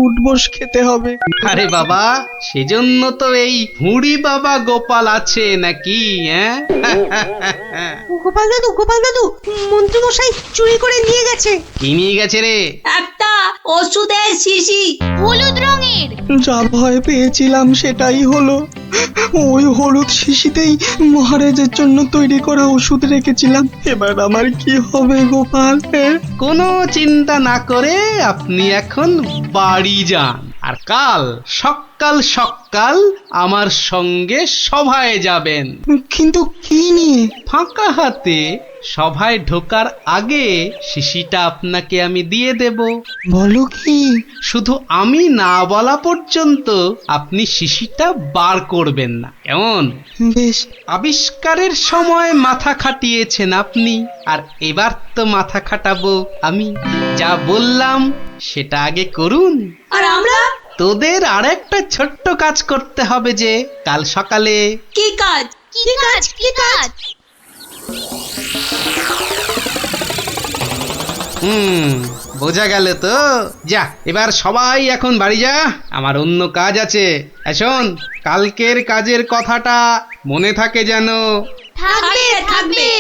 উঠবোস খেতে হবে। আরে বাবা, সেজন্য তো এই হুঁড়ি বাবা গোপাল আছে নাকি? গোপাল দাদু মন্ত্রী মশাই চুরি করে নিয়ে গেছে। কি নিয়ে গেছে রে? একটা ওষুধের শিশি হলুদ রঙের। যা ভয় পেয়েছিলাম সেটাই হলো। ওই হলুদ শিশিতেই মহারাজের জন্য তৈরি করা ওষুধ রেখেছিলাম। এবার আমার কি হবে গোপাল? কোনো চিন্তা না করে আপনি এখন বাড়ি যান, আর কাল সকাল সকাল আমার সঙ্গে সভায় যাবেন। কিন্তু কি নিয়ে? ফাঁকা হাতে সভায় ঢোকার আগে শিশিটা আপনাকে আমি দিয়ে দেব। বলো কি? শুধু আমি না বলা পর্যন্ত আপনি শিশিটা বার করবেন না, কেমন? বেশ। আবিষ্কারের সময় মাথা খাটিয়েছেন আপনি, আর এবার তো মাথা খাটাবো আমি। যা বললাম সেটা আগে করুন। আর আমরা তোদের আরেকটা ছোট্ট কাজ করতে হবে, যে কাল সকালে। কি কাজ? কি কাজ? কি কাজ? বোঝা গেল তো? যা, এবার সবাই এখন বাড়ি যা, আমার অন্য কাজ আছে। শোন, কালকের কাজের কথাটা মনে থাকে যেন। থাকবে থাকবে।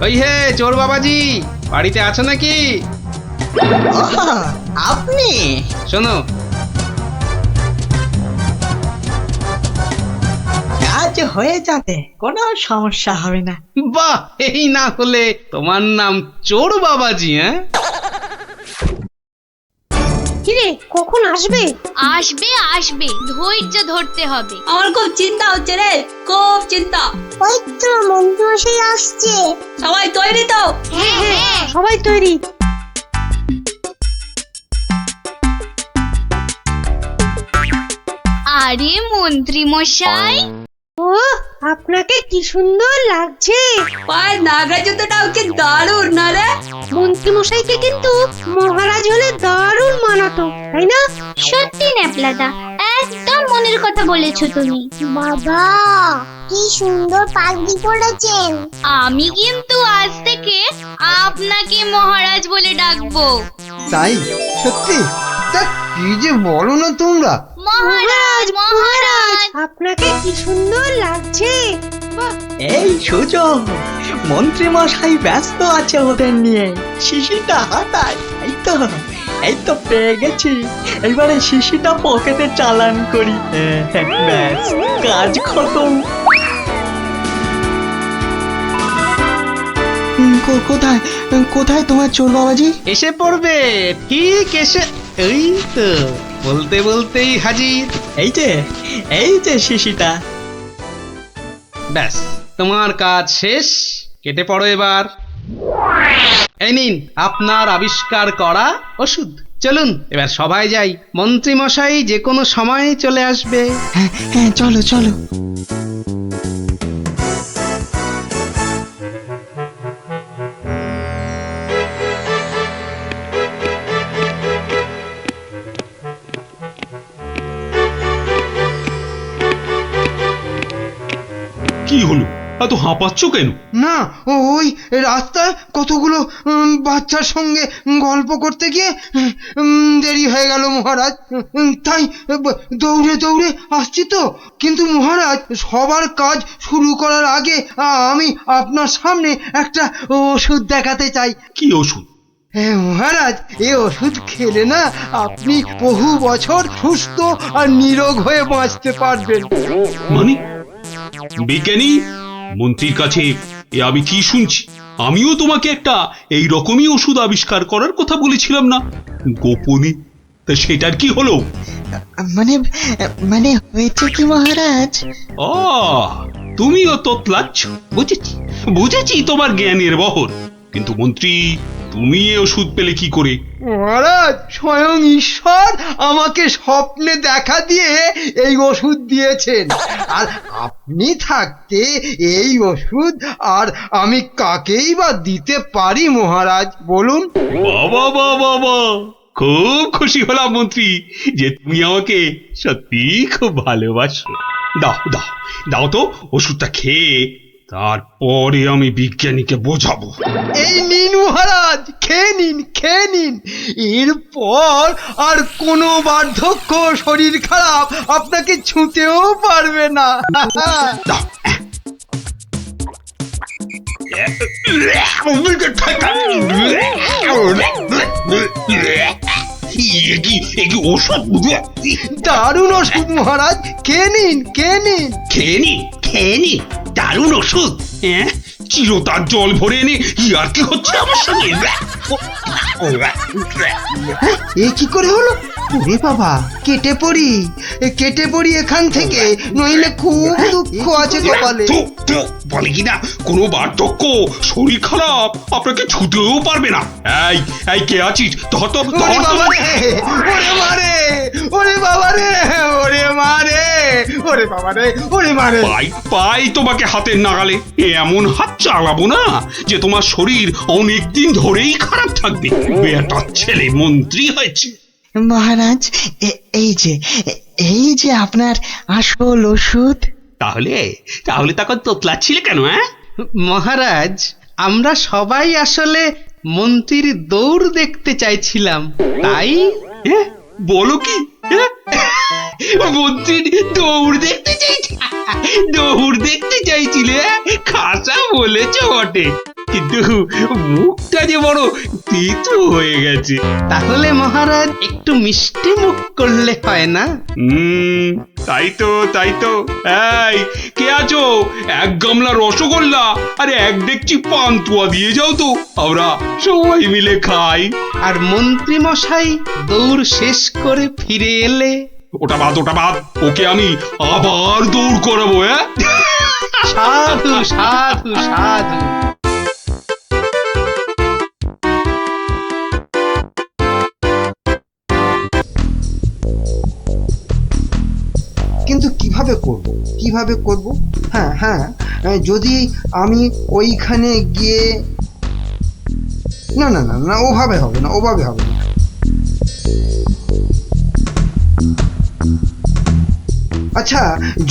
ওই হে চোর বাবাজি, বাড়িতে আছো নাকি? আপনি? শোনো, কাজ হয়ে যাবে, কোনো সমস্যা হবে না। বাহ, এই না হলে তোমার নাম চোর বাবাজি? কিরে কখন আসবে? আসবে আসবে, ধৈর্য ধরতে হবে। আমার খুব চিন্তা হচ্ছে রে, খুব চিন্তা। ওই তো মন্ত্রী মশাই আসছে। সবাই তৈরি তো? হ্যাঁ হ্যাঁ। সবাই তৈরি। আরে মন্ত্রী মশাই, ও আপনাকে কি সুন্দর লাগছে। পায়ের নাগরা জুতোটাও কি দারুণ না রে? মন্ত্রী মশাইকে কিন্তু মহারাজ হলে দারুণ মানাতো, তাই না? সত্যি ন্যাপলাদা, একদম মনের কথা বলেছো তুমি। বাবা কি সুন্দর পাগড়ি পরেছেন। আমি কিন্তু আজ থেকে আপনাকে মহারাজ বলে ডাকবো। তাই? সত্যি? তা কি যে বলো না তোমরা। মহারাজ মহারাজ। আপনাকে কি সুন্দর লাগছে। এই সুযোগ, মন্ত্রী মশাই ব্যস্ত আছে ওদের নিয়ে। শিশিটা হাতায়। এই তো পেয়ে গেছি। এবারে শিশিটা পকেটে চালান করি। ব্যাস, কাজ খতম। কোথায় কোথায় তোমার চোর বাবাজি? এসে পড়বে, ঠিক এসে। এই তো বলতে বলতেই হাজির। এই যে শিশিটা। ব্যাস, তোমার কাজ শেষ, কেটে পড়ো এবার। এই নিন আপনার আবিষ্কার করা ওষুধ। চলুন এবার সবাই যাই, মন্ত্রী মশাই যে কোনো সময় চলে আসবে। হ্যাঁ চলো চলো। কি হলো, এত হাঁপাচ্ছ কেন? না, ওই রাস্তায় কতগুলো বাচ্চার সঙ্গে গল্প করতে গিয়ে দেরি হয়ে গেল মহারাজ। তাই দৌড়ে দৌড়ে আসছি তো। কিন্তু মহারাজ, সবার কাজ শুরু করার আগে আমি আপনার সামনে একটা ওষুধ দেখাতে চাই। কি ওষুধ? হ্যাঁ মহারাজ, এই ওষুধ খেলে না আপনি বহু বছর সুস্থ আর নিরোগ হয়ে বাঁচতে পারবেন। মানে বিজ্ঞানী মন্ত্রীর কাছে এ আমি কি শুনছি? আমিও তোমাকে একটা এই রকমই ওষুধ আবিষ্কার করার কথা বলেছিলাম না গোপনে? তা সেটার কি হলো? মানে হয়েছে কি মহারাজ? তুমিও তোতলাচ্ছ, বুঝেছি তোমার জ্ঞানের বহর। কিন্তু মন্ত্রী, তুমি এ ওষুধ পেলে কি করে? মহারাজ, স্বয়ং ঈশ্বর আমাকে স্বপ্নে দেখা দিয়ে এই ওষুধ দিয়েছেন। আর আপনি থাকতে এই ওষুধ আর আমি কাকেই বা দিতে পারি মহারাজ, বলুন? বাবা বাবা বাবা, খুব খুশি হলাম মন্ত্রী যে তুমি আমাকে সত্যি খুব ভালোবাসো। দাও দাও দাও তো ওষুধটা খেয়ে তারপরে আমি বিজ্ঞানীকে বোঝাবো। এই নিন মহারাজ, খেয়ে নিন, খেয়ে নিন। এরপর আর কোনো বার্ধক্য শরীর খারাপ আপনাকে ছুঁতেও পারবে না। দাও। এ কি ওষুধ? দারুণ ওষুধ মহারাজ, খেয়ে নিন, খেয়ে নিন। খেয়ে নি দারুণ ওষুধ। হ্যাঁ, চিরতার জল ভরে এনে আর কি হচ্ছে আমার সঙ্গে? এ কি করে হলো? ওরে বাবা, কেটে পড়ি, কেটে পড়ি এখান থেকে, নইলে খুব দুঃখ আছে কপালে। বলে কিনা কোনো বার্ধক্য শরীর খারাপ আপনাকে ছুতেও পারবে না। এই এই কে আছিস? ধর তো, ওরে বাবা রে, ওরে মারে, ওরে বাবা রে, ওরে মারে, ওরে বাবা রে, ওরে মারে। পাই তোমাকে হাতের নাগালে। এমন হাত চালাবো না যে তোমার শরীর অনেক দিন ধরেই খারাপ থাকবে। বেটার ছেলে মন্ত্রী হয়েছে। মহারাজ, এই যে আপনার আসল ওষুধ। তাহলে তখন তোতলাচ্ছিলে কেন? হ্যাঁ মহারাজ, আমরা সবাই আসলে মন্ত্রীর দৌড় দেখতে চাইছিলাম, তাই। বলো কি? মন্ত্রীর দৌড় দেখতে চাইছিলে? খাসা বলেছ বটে, কিন্তু মুখটা যে বড় তেতো হয়ে গেছে। তাহলে মহারাজ একটু মিষ্টি মুখ করলে হয় না? তাই তো। এই কে আছো? এক গামলা রসগোল্লা আর এক ডেকচি পান্তুয়া দিয়ে যাও তো, আমরা সবাই মিলে খাই। আর মন্ত্রী মশাই দৌড় শেষ করে ফিরে এলে? ওটা বাদ, ওকে আমি আবার দৌড় করাবো। সাধু সাধু সাধু। কিন্তু কিভাবে করব? হ্যাঁ, যদি আমি ওইখানে গিয়ে, না, ওভাবে হবে না। আচ্ছা,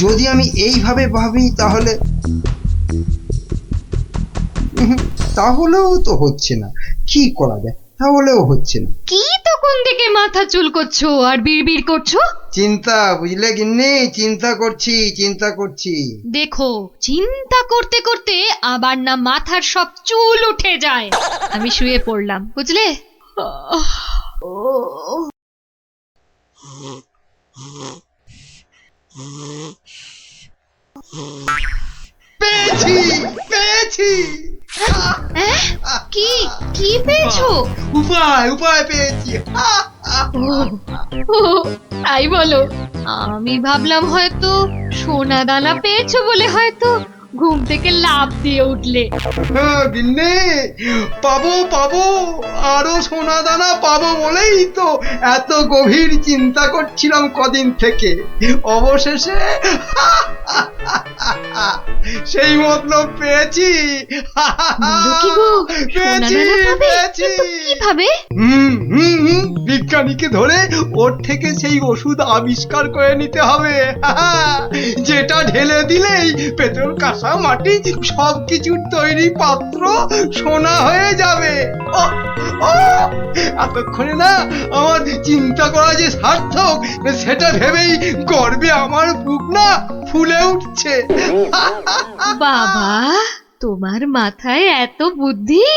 যদি আমি এইভাবে ভাবি তাহলেও তো হচ্ছে না। কি করা যায়? তাহলেও হচ্ছে না। কি তখন থেকে মাথা চুল করছো আর বিড়বিড় করছো? চিন্তা, বুঝলে গিন্নি, চিন্তা করছি। দেখো, চিন্তা করতে করতে আবার না মাথার সব চুল উঠে যায়। আমি শুয়ে পড়লাম, বুঝলে? পেয়েছি। কি পেয়েছো? উপায় পেয়েছি। ও, তাই বলো? আমি ভাবলাম হয়তো সোনা দানা পেয়েছো বলে হয়তো ঘুম থেকে লাফ দিয়ে উঠলে। গিন্নি, পাবো, আরো সোনা দানা পাবো বলেই তো এত গভীর চিন্তা করছিলাম কদিন থেকে। অবশেষে সেই মতলব পেয়েছি। পেয়েছি। কিভাবে? বিজ্ঞানীকে ধরে ওর থেকে সেই ওষুধ আবিষ্কার করে নিতে হবে, যেটা ঢেলে দিলেই পেট্রোল, কাঁসা, মাটি সবকিছুর তৈরি পাত্র সোনা হয়ে যাবে। এতক্ষণে না আমার চিন্তা করা যে সার্থক, সেটা ভেবেই গর্বে আমার বুক না ফুলে উঠছে। বাবা, তোমার মাথায় এত বুদ্ধি!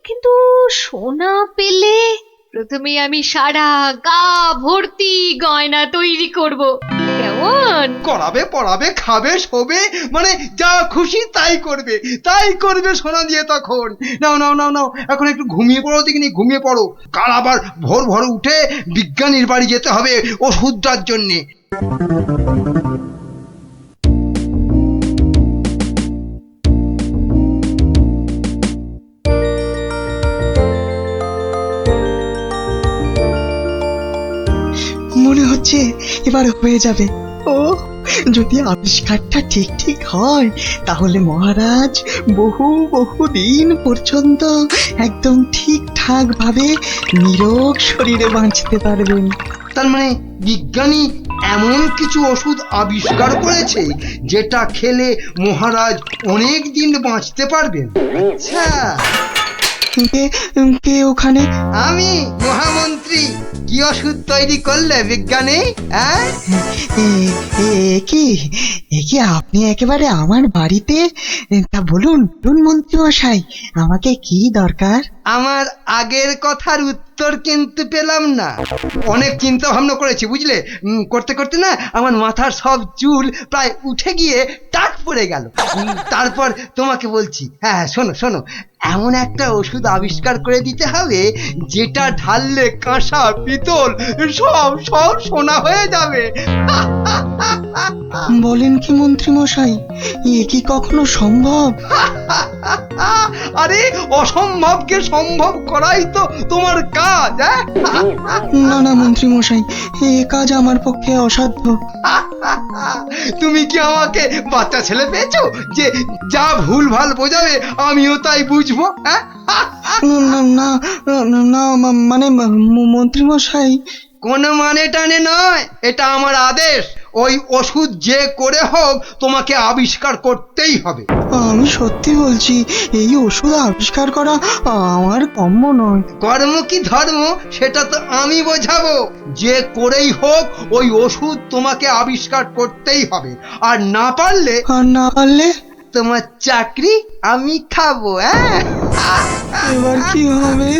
কিন্তু সোনা পেলে প্রথমে আমি সারা গা ভর্তি গয়না তৈরি করব। কেমন? করাবে, পড়াবে, খাবে, শোবে, মানে যা খুশি তাই করবে সোনা দিয়ে। তখন নাও, এখন একটু ঘুমিয়ে পড়ো দেখিনি, ঘুমিয়ে পড়ো। কাল আবার ভোর উঠে বিজ্ঞানীর বাড়ি যেতে হবে ওষুধটার জন্যে। মনে হচ্ছে এবার হয়ে যাবে। ও যদি আবিষ্কারটা ঠিক ঠিক হয় তাহলে মহারাজ বহু বহু দিন পর্যন্ত একদম ঠিকঠাক ভাবে নিরোগ শরীরে বাঁচতে পারবেন। তার মানে বিজ্ঞানী এমন কিছু ওষুধ আবিষ্কার করেছে যেটা খেলে মহারাজ অনেক দিন বাঁচতে পারবেন। আচ্ছা, কে কে ওখানে? আমি মহামন্ত্রী। কি ওষুধ তৈরি করলে বিজ্ঞানী? হ্যাঁ, এ কি আপনি একেবারে আমার বাড়িতে? তা বলুন মন্ত্রী মশাই, আমাকে কি দরকার? আমার আগের কথার উত্তর কিন্তু পেলাম না। অনেক চিন্তা ভাবনা করেছি বুঝলে, করতে করতে না আমার মাথার সব চুল প্রায় উঠে গিয়ে টাক পড়ে গেল। তারপর তোমাকে বলছি, হ্যাঁ শোনো শোনো, এমন একটা ওষুধ আবিষ্কার করে দিতে হবে যেটা ঢাললে কাঁসা পিতল সব সব সোনা হয়ে যাবে। বলেন কি মন্ত্রী মশাই, এ কি কখনো সম্ভব? আরে অসম্ভবকে সম্ভব করাই তো তোমার কাজ। না না মন্ত্রী মশাই, এ কাজ আমার পক্ষে অসাধ্য। তুমি কি আমাকে বাচ্চা ছেলে পেয়েছো যে যা ভুল ভাল বোঝাবে আমিও তাই বুঝবো? না না না মানে মন্ত্রী মশাই, কোনো মানে টানে নয়, এটা আমার আদেশ। ওই ওষুধ যে করে হোক তোমাকে আবিষ্কার করতেই হবে। আমি সত্যি বলছি, এই ওষুধ আবিষ্কার করা আমার কম্য নয়। কর্ম কি ধর্ম সেটা তো আমি বোঝাবো। যে করেই হোক ওই ওষুধ তোমাকে আবিষ্কার করতেই হবে, আর না পারলে তোমার চাকরি আমি খাবো। এবার কি হবে?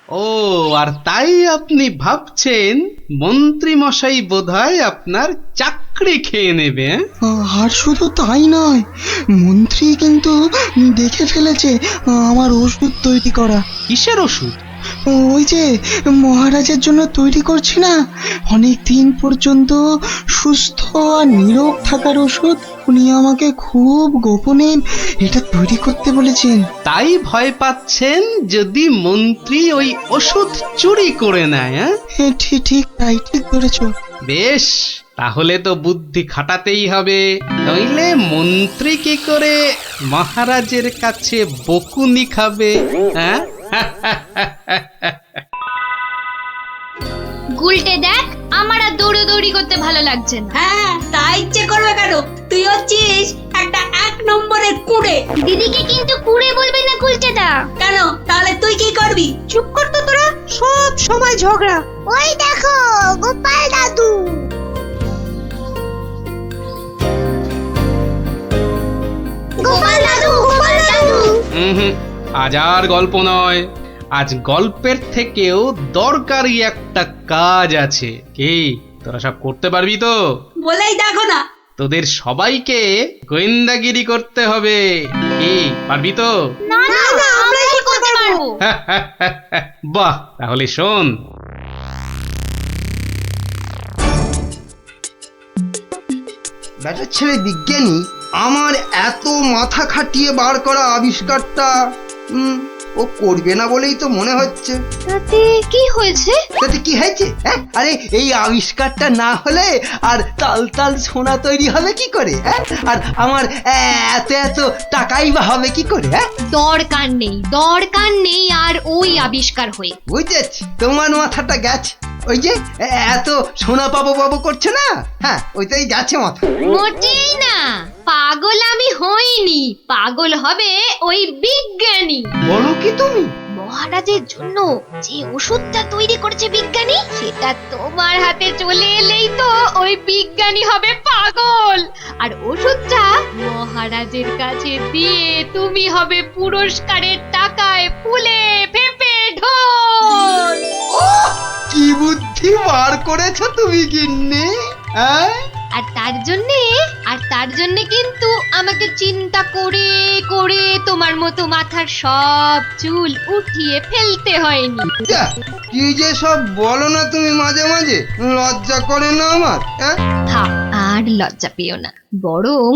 ও, আর তাই আপনি ভাবছেন মন্ত্রী মশাই বোধহয় আপনার চাকরি খেয়ে নেবে? আর শুধু তাই নয়, মন্ত্রী কিন্তু দেখে ফেলেছে আমার ওষুধ তৈরি করা। কিসের ওষুধ? ওই যে মহারাজের জন্য তৈরি করছি না, অনেক দিন পর্যন্ত সুস্থ আর নীরোগ থাকার ওষুধ। উনি আমাকে খুব গোপনে এটা তৈরি করতে বলেছেন। তাই ভয় পাচ্ছেন যদি মন্ত্রী ওই ওষুধ চুরি করে নেয়? ঠিক তাই, ঠিক ধরেছ। বেশ, তাহলে তো বুদ্ধি খাটাতেই হবে, নইলে মন্ত্রী কি করে মহারাজের কাছে বকুনি খাবে? হ্যাঁ, গুলটে দেখ, আমার আর দৌড়ি করতে ভালো লাগছে না। হ্যাঁ, তাই ইচ্ছে করবে কেন? তুই হচ্ছিস একটা 1 নম্বরের কুড়ে। দিদিকে কিন্তু কুড়ে বলবে না গুলটেদা। কেন? তাহলে তুই কি করবি? চুপ কর তো তোরা, সব সময় ঝগড়া। ওই দেখো গোপাল দাদু। গোপাল দাদু, গোপাল দাদু। আজ আর গল্প নয়, আজ গল্পের থেকেও দরকারি একটা কাজ আছে। কি তোরা সব করতে পারবি তো? বলেই দেখো না। তোদের সবাইকে গোয়েন্দাগিরি করতে হবে। কি পারবি তো? না না, আমরা কি করতে পারবো? বাহ, তাহলে শোন। ব্যাটার ছেলে বিজ্ঞানী আমার এত মাথা খাটিয়ে বার করা আবিষ্কারটা ও করবে না বলেই তো মনে হচ্ছে। তাতে কি হয়েছে? তাতে কি হয়েছে? আরে এই আবিষ্কারটা না হলে আর তাল তাল সোনা তৈরি হবে কি করে? আর আমার এত এত টাকাই বা হবে কি করে? দরকার নেই আর ওই আবিষ্কার হয়ে। বুঝেছি, তোমার মাথাটা গেছে। ওই যে এত সোনা পাবো করছে না, হ্যাঁ ওইটাই গেছে মাথা। মোটেই না, পাগল আমি হইনি, পাগল হবে ওই বিজ্ঞানী। বলো কি তুমি? মহারাজের জন্য যে ওষুধটা তৈরি করেছে বিজ্ঞানী, সেটা তোমার হাতে চলে এলেই তো ওই বিজ্ঞানী হবে পাগল, আর ওষুধটা মহারাজের কাছে দিয়ে তুমি হবে পুরস্কারের টাকায় ফুলে ফেপে ঢোল। কি বুদ্ধি বার করেছো তুমি গিন্নি! আর তার জন্য কিন্তু আমাকে চিন্তা করে করে তোমার মতো মাথার সব চুল উঠিয়ে ফেলতে হয়নি। কি যে সব বলো না তুমি মাঝে মাঝে, লজ্জা করে না আমার? থাক, আর লজ্জা পেও না, বরং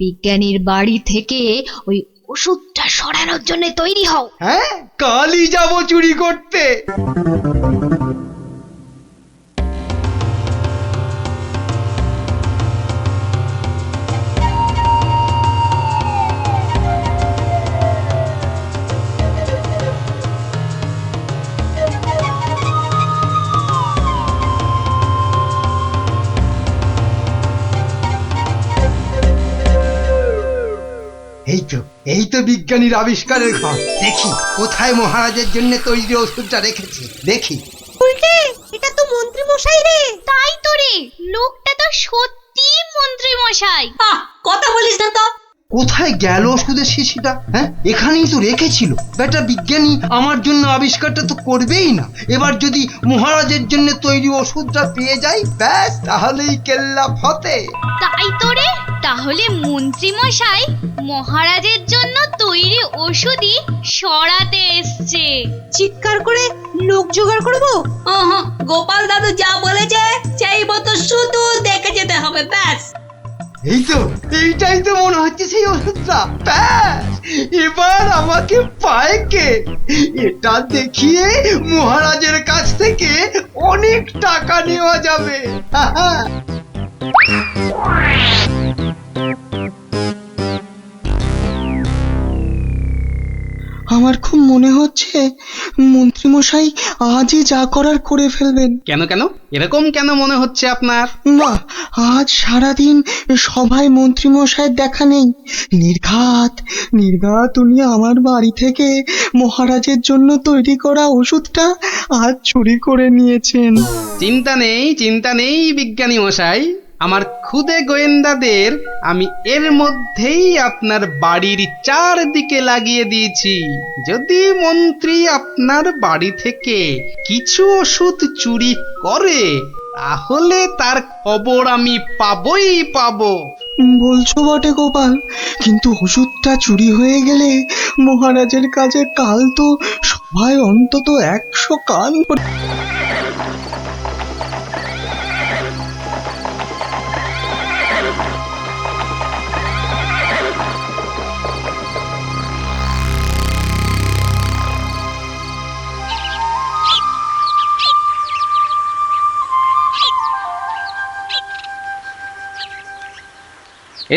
বিজ্ঞানীর বাড়ি থেকে ওই ওষুধটা সরানোর জন্য তৈরি হও। হ্যাঁ, কালই যাব চুরি করতে। এই তো বিজ্ঞানীর আবিষ্কারের ঘর। দেখি কোথায় মহারাজের জন্য তৈরি ওষুধটা রেখেছি, দেখি। উল্টে এটা তো মন্ত্রী মশাই রে। তাই তো রে, লোকটা তো সত্যি মন্ত্রী মশাই। কথা বলিস না তো। কোথায় গেল ওষুধের শিশিটা? হ্যাঁ, এখানেই তো রেখেছিল। বেটা বিজ্ঞানী আমার জন্য আবিষ্কারটা তো করবেই না। এবার যদি মহারাজের জন্য তৈরি ওষুধটা পেয়ে যাই, ব্যাস তাহলেই কেল্লা ফতে। তাই তো রে, তাহলে মন্ত্রী মশাই মহারাজের জন্য তৈরি ওষুধই সরাতে এসছে। চিৎকার করে লোক জোগাড় করবো। গোপাল দাদু যা বলেছে সেই মতো শুধু দেখে যেতে হবে, ব্যাস। এই তো, এইটাই তো মনে হচ্ছে সেই ওষুধটা। ব্যাস, এবার আমাকে পায় কে? এটা দেখিয়ে মহারাজের কাছ থেকে অনেক টাকা নেওয়া যাবে। আমার খুব মনে হচ্ছে মন্ত্রীমশাই আজই যা করার করে ফেলবেন। কেন কেন এরকম কেন মনে হচ্ছে আপনার? বাহ, আজ সারাদিন সভায় মন্ত্রীমশাইয়ের দেখা নেই। নির্ঘাত উনি আমার বাড়ি থেকে মহারাজের জন্য তৈরি করা ওষুধটা আজ চুরি করে নিয়েছেন। চিন্তা নেই বিজ্ঞানী মশাই, আমার খুদে গোয়েন্দাদের আমি এর মধ্যেই আপনার বাড়ির চারদিকে লাগিয়ে দিয়েছি। যদি মন্ত্রী আপনার বাড়ি থেকে কিছু ওষুধ চুরি করে তাহলে তার খবর আমি পাবই পাবো। বলছো বটে গোপাল, কিন্তু ওষুধটা চুরি হয়ে গেলে মহারাজের কাছে কাল তো সবাই অন্তত 100 কান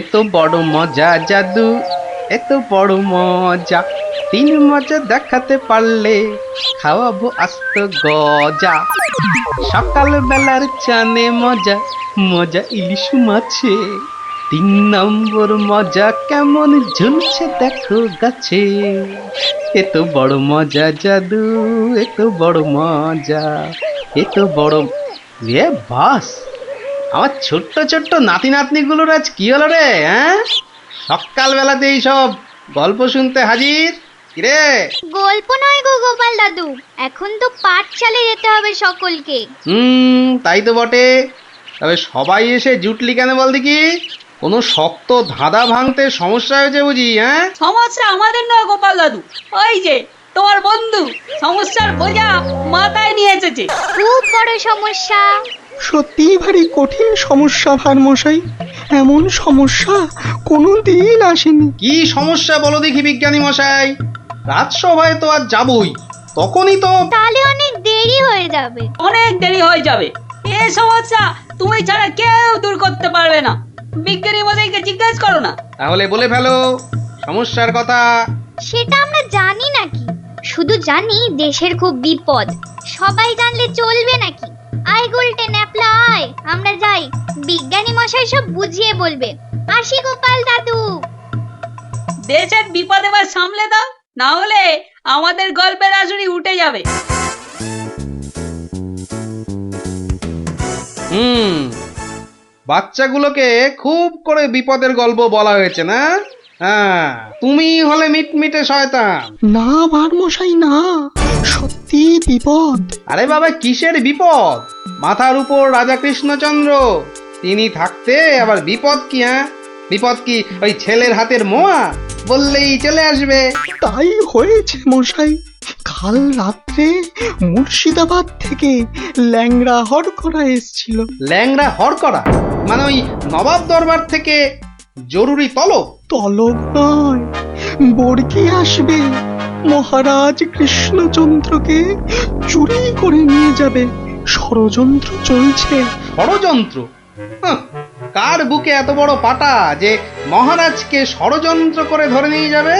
এত বড় মজা জাদু, এত বড় মজা, 3 মজা দেখাতে পারলে খাওয়াবো আস্ত গজা। সকাল বেলার চানে মজা, মজা ইলিশ মাছে, 3 নম্বর মজা কেমন ঝুলছে দেখো গাছে। এত বড় মজা জাদু, এত বড় মজা, এত বড়। এ বাস, আমার ছোট্ট ছোট্ট নাতি নাতনিগুলোর আজ কি হলো রে? হ্যাঁ, সকালবেলাতেই সব গল্প শুনতে হাজির। কিরে? গল্প নয় গো গোপাল দাদু, এখন তো পাঠশালে যেতে হবে সকলকে। তাই তো বটে। তবে সবাই এসে জুটলি কেন বল দেখি? কোনো শক্ত ধাঁধা ভাঙতে সমস্যা হয়েছে বুঝি? হ্যাঁ, সমস্যা আমাদের নয় গোপাল দাদু, ওই যে তোমার বন্ধু সমস্যার বোঝা মাথায় নিয়ে এসেছে। খুব বড় সমস্যা। সত্যিই ভারী কঠিন সমস্যা ভার মশাই। এমন সমস্যা কোনোদিন আসেনি। কি সমস্যা বলো দেখি বিজ্ঞানী মশাই? রাজসভায় তো আজ যাবই, তখনই তো। তাহলে অনেক দেরি হয়ে যাবে। অনেক দেরি হয়ে যাবে। এই সমস্যা তুমি ছাড়া কেউ দূর করতে পারবে না। বিজ্ঞানী মশাইকে জিজ্ঞেস করো না। তাহলে বলে ফেলো সমস্যার কথা। সেটা আমরা জানি নাকি? শুধু জানি দেশের খুব বিপদ। সবাই জানলে চলবে নাকি? আয় গুলটে ন্যাপলা আয়, আমরা যাই। বিজ্ঞানী মশাই সব বুঝিয়ে বলবে। আসি গোপাল দাদু। দেশের বিপদ এবার সামলে দাও, না হলে আমাদের গল্পের আসরই উঠে যাবে। বাচ্চাগুলোকে খুব করে বিপদের গল্প বলা হয়েছে না? হ্যাঁ, তুমি হলে মিটমিটে শয়তান। না ভার মশাই না, সত্যি বিপদ। আরে বাবা, কিসের বিপদ? মাথার উপর রাজা কৃষ্ণচন্দ্র, তিনি থাকতে আবার বিপদ কি? হ্যাঁ, বিপদ কি ওই ছেলের হাতের মোয়া? বললেই চলে আসবে। তাই হয়েছে মশাই। কাল রাত্রে মুর্শিদাবাদ থেকে ল্যাংড়া হরকরা এসছিল। ল্যাংড়া হরকরা মানে ওই নবাব দরবার থেকে জরুরি তলব? তলব নয়, বর্গি আসবে, মহারাজ কৃষ্ণচন্দ্রকে চুরি করে নিয়ে যাবে। ষড়যন্ত্র চলছে। ষড়যন্ত্র? হাহ, কার বুকে এত বড় পাটা যে মহারাজকে ষড়যন্ত্র করে ধরে নিয়ে যাবে?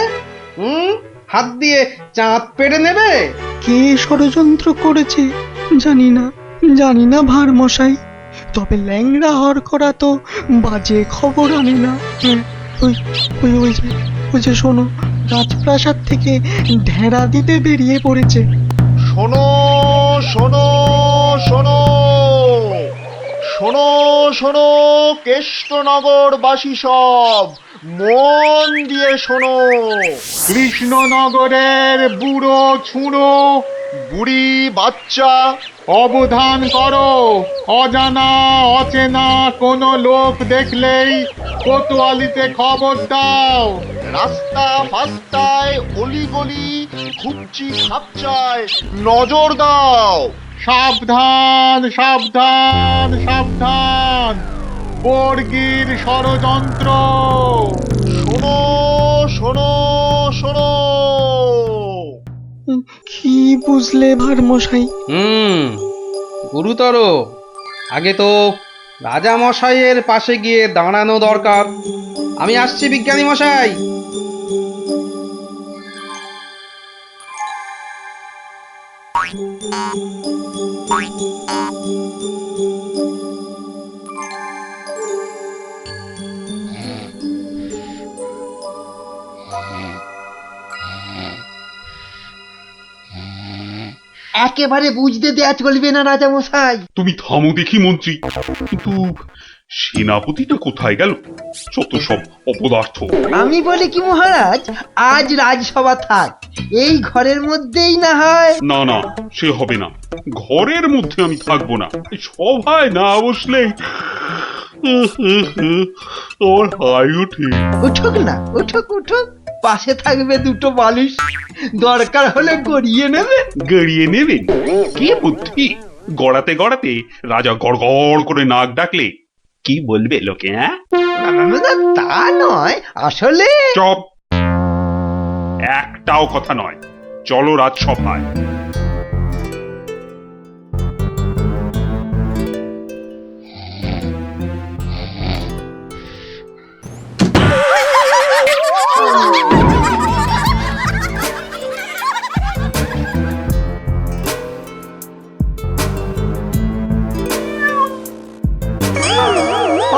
হাত দিয়ে চাঁদ পেড়ে নেবে? কে ষড়যন্ত্র করেছে জানি না ভার মশাই। তবে ল্যাংড়া হর করা তো বাজে খবর আনে না। ওই যে শোনো, রাজপ্রাসাদ থেকে ঢেড়া দিতে বেরিয়ে পড়েছে। শোনো শোনো শোনো শোনো শোনো, কেষ্টনগরবাসী সব মন দিয়ে শোনো। কৃষ্ণনগরের বুড়ো ছুঁড়ো বুড়ি বাচ্চা, অবধান করো। অজানা অচেনা কোনো লোক দেখলেই কোতোয়ালিতে খবর দাও। রাস্তা ফাস্তায় অলিগলি ঘুপচি খাপচায় নজর দাও। সাবধান সাবধান সাবধান, বর্গির ষড়যন্ত্র। শোনো শোনো শোনো। কি বুঝলে ভার মশাই? গুরুতর। আগে তো রাজা মশাইয়ের পাশে গিয়ে দাঁড়ানো দরকার। আমি আসছি বিজ্ঞানী মশাই। একেবারে বুঝতে দেয়া চলবে না রাজা মশাই। তুমি থামো দেখি মন্ত্রী, কিন্তু সেনাপতিটা কোথায় গেল? যত সব অপদার্থ। আমি বলি কি মহারাজ, আজ রাজসভা থাক, এই ঘরের মধ্যেই না হয়। না না, সে হবে না। ঘরের মধ্যে আমি থাকবো না। এই সভায় না বসলে আমার হাই ওঠে। উঠুক না, উঠুক উঠুক, পাশে থাকবে দুটো বালিশ, দরকার হলে গড়িয়ে নেবে। গড়িয়ে নেবেন? কি বুদ্ধি! গড়াতে গড়াতে রাজা গড় গড় করে নাক ডাকলে কি বলবে লোকে? হ্যাঁ, তা নয়, আসলে চপ! একটাও কথা নয়। চলো রাজসভায়।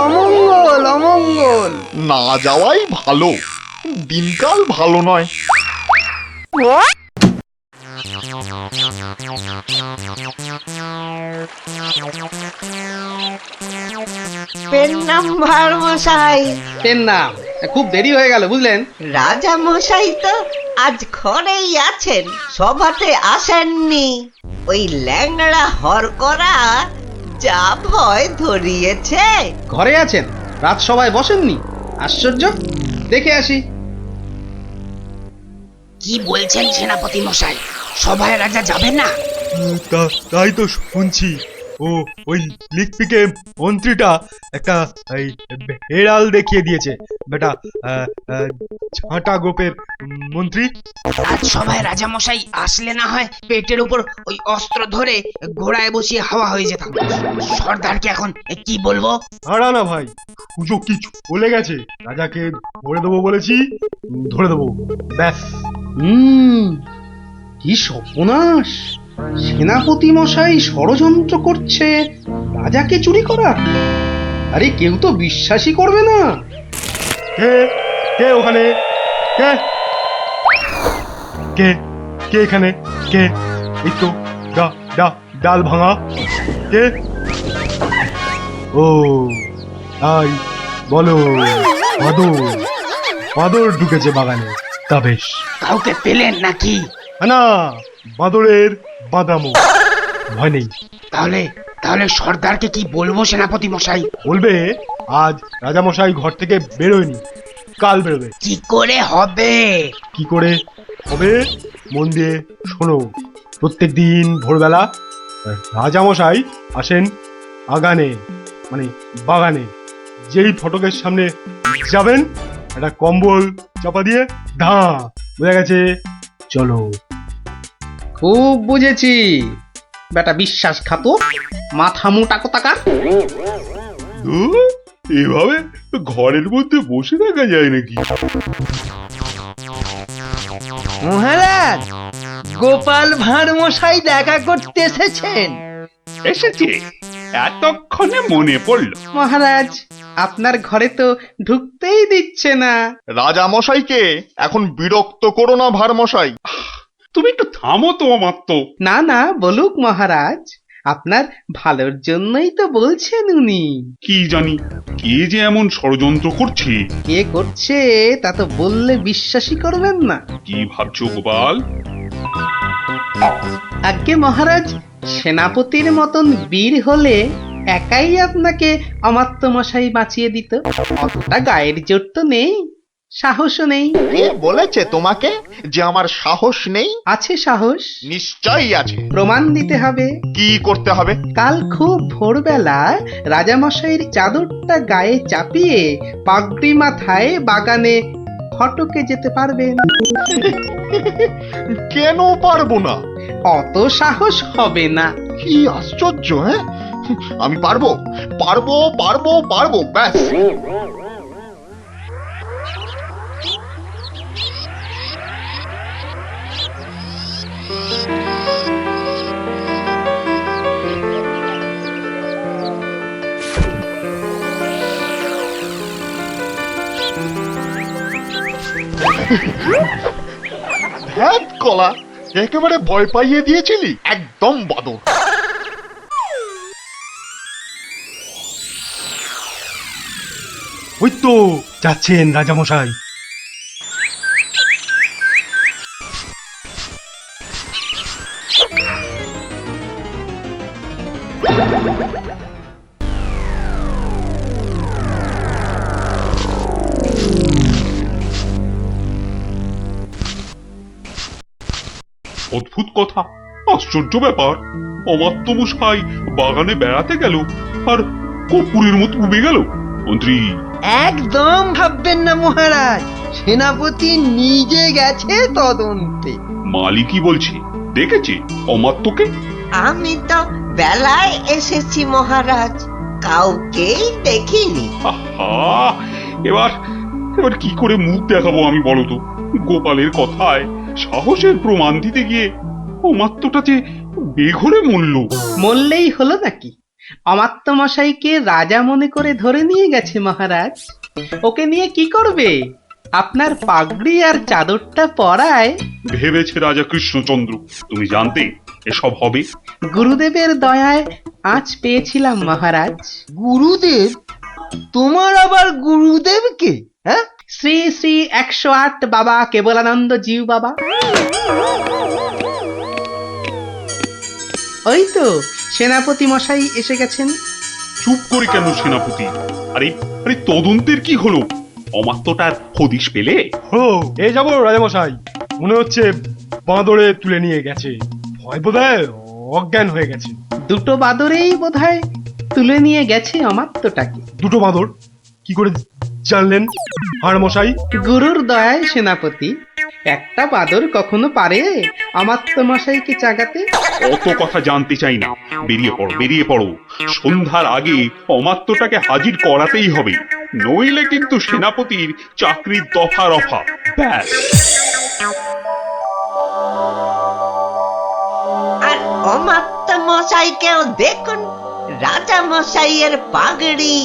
অমঙ্গল অমঙ্গল। না যাওয়াই ভালো, দিনকাল ভালো নয়। পেন নাম ভার মশাই। এর নাম খুব দেরি হয়ে গেল বুঝলেন। রাজা মশাই তো আজ ঘরেই আছেন, সভাতে আসেননি। ওই ল্যাংড়া হর করা যা ভয় ধরিয়েছে। ঘরে আছেন, রাজসভায় বসেননি? আশ্চর্য! দেখে আসি। কি বলছেন সেনাপতি মশাই? সভায় রাজা যাবেন না? তাই তো শুনছি। ওই লিকপিকে মন্ত্রীটা একটা হেড়াল দেখিয়ে দিয়েছে বেটা, ঝাঁটা গোপের মন্ত্রী। আজ সভায় রাজা মশাই আসলে না হয় পেটের উপর ওই অস্ত্র ধরে ঘোড়ায় বসিয়ে হাওয়া হয়ে যেতাম। সর্দারকে এখন কি বলবো? হারা না ভাই, সুযোগ কি চলে গেছে। রাজাকে ধরে দেবো বলেছি, ধরে দেবো, ব্যাস। কি সর্বনাশ! সেনাপতি মশাই ষড়যন্ত্র করছে রাজাকে চুরি করা। আরে কেউ তো বিশ্বাসই করবে না। কে কে ওখানে? কে কে কে এখানে? কে? এই তো ডাল ভাঙা। কে? ও তাই বলো, বাদর ঢুকেছে বাগানে। তা বেশ। কাউকে পেলেন নাকি? না, বাদরের বাদামো, ভয় নেই। তাহলে সর্দারকে কি বলবো সেনাপতি মশাই? বলবে আজ রাজামশাই ঘর থেকে বেরোয়নি, কাল বেরোবে। কি করে হবে? কি করে হবে মন দিয়ে শোনো। প্রত্যেক দিন ভোরবেলা রাজামশাই আসেন আগানে, মানে বাগানে। যেই ফটকের সামনে যাবেন, একটা কম্বল চাপা দিয়ে ধা, বোঝা গেছে? চলো। খুব বুঝেছি বেটা বিশ্বাসঘাতক, মাথা মোটা কোথাকার। এভাবে ঘরের মধ্যে বসে থাকা যায় নাকি? মহারাজ, গোপাল ভাঁড় মশাই দেখা করতে এসেছেন। এসেছে? এতক্ষণে মনে পড়লো। মহারাজ, আপনার ঘরে তো ঢুকতেই দিচ্ছে না। রাজা মশাইকে এখন বিরক্ত করো না ভার মশাই। তুমি একটু থামো তো মাত্র। না না, বলুক মহারাজ, আপনার ভালোর জন্যই তো বলছেন উনি। কি জানি কে যে এমন ষড়যন্ত্র করছে। কে করছে তা তো বললে বিশ্বাসই করবেন না। কি ভাবছো গোপাল? আজ্ঞে মহারাজ, সেনাপতির মতন বীর হলে একাই আপনাকে অমাত্য মশাই বাঁচিয়ে দিত। অতটা গায়ের জোর তো নেই, সাহসও নেই। কে বলেছে তোমাকে যে আমার সাহস নেই? আছে সাহস, নিশ্চয়ই আছে। প্রমাণ দিতে হবে। কি করতে হবে? কাল খুব ভোরবেলা রাজামশাইয়ের চাদরটা গায়ে চাপিয়ে পাগড়ি মাথায় বাগানে ফটকে যেতে পারবেন। কেন পারবো না? অত সাহস হবে না। কি আশ্চর্য! হ্যাঁ, আমি পারবো পারবো পারবো পারবো, ব্যাস। ধ্যাত কলা, একেবারে ভয় পাইয়ে দিয়েছিলি। একদম বাদর। ওই তো যাচ্ছেন রাজামশাই। অদ্ভুত কথা, আশ্চর্য ব্যাপার। অমাত্য মশাই বাগানে বেড়াতে গেল আর কর্পূরের মতো ডুবে গেল। মন্ত্রী, একদম ভাববেন না মহারাজ, সেনাপতি নিজে গেছে তদন্তে। মালিকই বলছে দেখেছে অমাত্যকে। আমি তো বেলায় এসেছি মহারাজ, কাউকেই দেখিনি। আহা, এবার এবার কি করে মুখ দেখাবো আমি বলো তো? গোপালের কথায় সাহসের প্রমাণ দিতে গিয়ে অমাত্যটা যে বেঘরে মরল। মরলেই হলো নাকি? অমাত্য মশাইকে রাজা মনে করে ধরে নিয়ে গেছে মহারাজ। ওকে নিয়ে কি করবে? আপনার পাগড়ি আর চাদরটা পরায়। ভেবেছে রাজা কৃষ্ণচন্দ্র তুমি জানতে এসব হবে? গুরুদেবের দয়ায় আঁচ পেয়েছিলাম মহারাজ। গুরুদেব? তোমার আবার গুরুদেব কে? হ্যাঁ, শ্রী শ্রী 108 বাবা কেবলানন্দ জিউ বাবা। ওই তো সেনাপতি মশাই এসে গেছেন। চুপ করে কেন সেনাপতি? আরে আরে তদন্তের কি হলো? অমাত্যটার হদিশ পেলে? ও, এই যাবো রাজামশাই। মনে হচ্ছে বাঁদরে তুলে নিয়ে গেছে। ভয় বোধহয় অজ্ঞান হয়ে গেছে। দুটো বাদরেই বোধহয় তুলে নিয়ে গেছে অমাত্যটাকে। দুটো বাঁদর? কি করে জানলেন হাড় মশাই? গুরুর দয়ায় সেনাপতি। একটা বাদর কখনো পারে অমাত্য মশাইকে জাগাতে? অত কথা জানতে চাই না, বেরিয়ে পড়ো বেরিয়ে পড়ো। সন্ধ্যার আগে অমাত্যটাকে হাজির করাতেই হবে, নইলে কিন্তু সেনাপতির চাকরির দফা রফা। ব্যাস। আর অমাত্য মশাইকেও দেখুন, রাজা মশাইয়ের পাগড়ি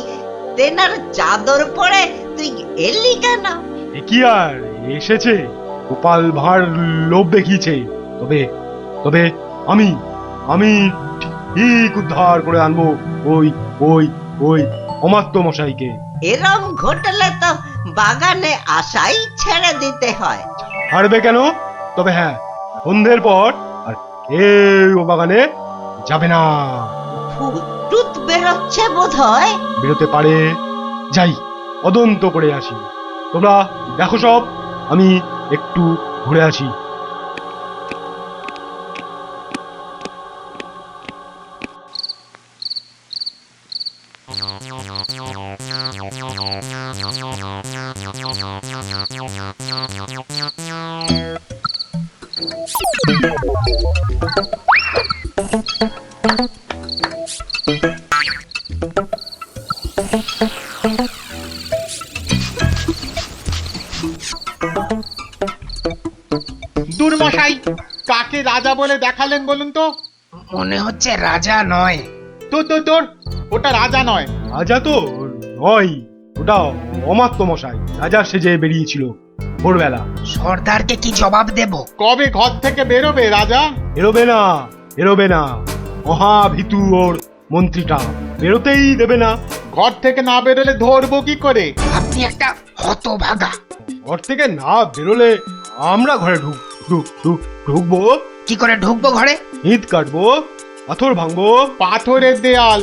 তেনার চাদর পরে তুই এলি কেন? এ কি আর এসেছে, গোপাল ভাঁড় লোভ দেখিয়েছে। তবে তবে আমি আমি ঠিক উদ্ধার করে আনবো ওই ওই ওই অমাত্য মশাইকে। এরম ঘটলে তো বাগানে আসাই ছেড়ে দিতে হয়। হারবে কেন? তবে হ্যাঁ, সন্ধ্যের পর আর কেউ বাগানে যাবে না। ভূত টুত বেরোচ্ছে বোধ হয়। বেরোতে পারে। যাই তদন্ত করে আসি। তোমরা দেখো সব, আমি একটু ঘুরে আসি। দুর্মশাই, কাকে রাজা বলে দেখালেন বলুন তো? মনে হচ্ছে রাজা নয়। তোর ওটা রাজা নয়। রাজা তো নয়, ওটা অমাত্য মশাই রাজা সেজে বেরিয়েছিল ভোরবেলা। সর্দারকে কি জবাব দেব? কবে ঘর থেকে বেরোবে রাজা? বেরোবে না, মহাভীতু ওর মন্ত্রীটা, বেরোতেই দেবে না। ঘর থেকে না বেরোলে ধরবো কি করে? আপনি একটা হতভাগা। ঘর থেকে না বেরোলে আমরা ঘরে ঢুকবো। কি করে ঢুকবো ঘরে? ইট কাটবো, পাথর ভাঙবো। পাথরের দেয়াল,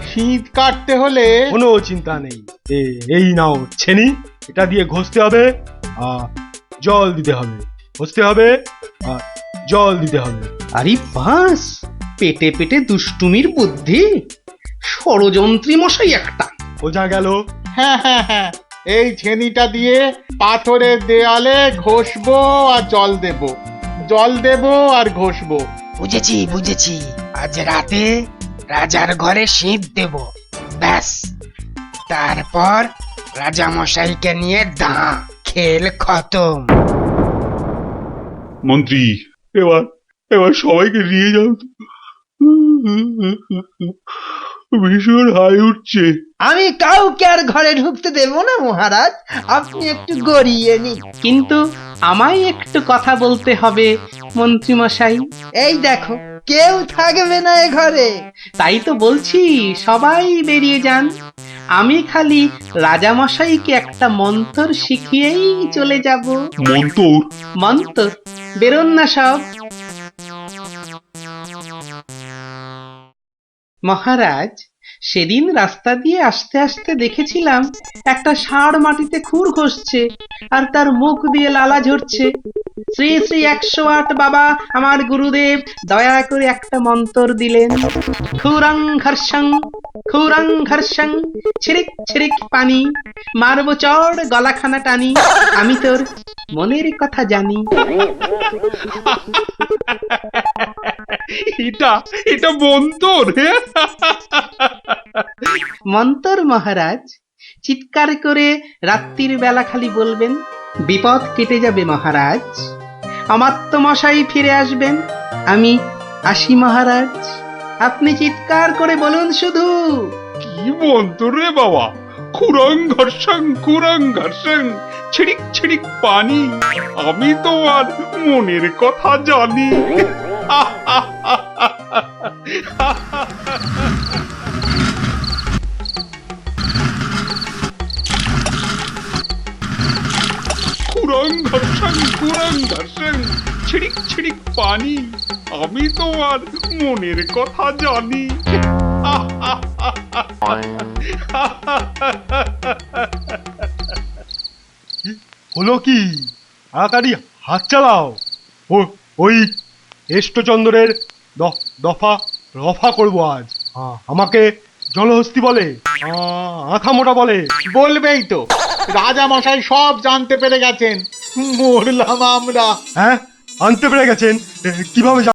শীত কাটতে হলে কোনো চিন্তা নেই। এই নাও ছেনি, এটা দিয়ে ঘষতে হবে আর জল দিতে হবে, ঘষতে হবে আর জল দিতে হবে। আরে বাস, পেটে পেটে দুষ্টুমির বুদ্ধি, ষড়যন্ত্রী মশাই একটা। বোঝা গেল? হ্যাঁ, এই ছেনিটা দিয়ে পাথরের দেয়ালে ঘষবো আর জল দেব আর ঘষবো। বুঝেছি। আজ রাতে রাজার ঘরে শীত দেব, ব্যাস। তারপর রাজা মশাইকে নিয়ে খেল খতম। মন্ত্রী, এবার সবাইকে নিয়ে যাও তো। ভীষণ হাই উঠছে। আমি কাউকে আর ঘরে ঢুকতে দেব না মহারাজ, আপনি একটু গড়িয়ে নিন। কিন্তু আমায় একটু কথা বলতে হবে মন্ত্রী মশাই। এই দেখো, কেউ থাকবে না এ ঘরে। তাই তো বলছি, সবাই বেরিয়ে যান। আমি খালি রাজা মশাইকে একটা মন্তর শিখিয়েই চলে যাব। মন্তর? বেরোন না সব। মহারাজ, সেদিন রাস্তা দিয়ে আসতে আসতে দেখেছিলাম একটা ষাঁড় মাটিতে খুর ঘষছে আর তার মুখ দিয়ে লালা ঝরছে। শ্রী শ্রী 108 বাবা আমার গুরুদেব দয়া করে একটা মন্তর দিলেন। খুরং ঘর্ষং ছিরিক ছিরিক পানি, মারব চড় গলাখানা টানি, আমি তোর মনের কথা জানি। এটা মন্তর? মন্তর মহারাজ, চিৎকার করে রাত্রির বেলা খালি বলবেন, বিপদ কেটে যাবে মহারাজ, অমাত্য মশাই ফিরে আসবেন, আমি আসি মহারাজ। আপনি চিৎকার করে বলুন শুধু। কি মন্তর রে বাবা? খুরং ঘর্ষং ছিড়িক ছিড়িক পানি, আমি তোমার মনের কথা জানি। খুরং ঘর্ষং ছিড়িক ছিড়িক পানি, আমি তোমার মনের কথা জানি। হলো কি? তাড়াতাড়ি হাত চালাও। ওই কেষ্টচন্দ্রের দফা রফা করবো আজ। আমাকে জলহস্তি বলে, আঁখা মোটা বলে। বলবেই তো, রাজা মশাই সব জানতে পেরে গেছেন। মরলাম আমরা। হ্যাঁ, আনতে পেরে গেছেন? কিভাবে?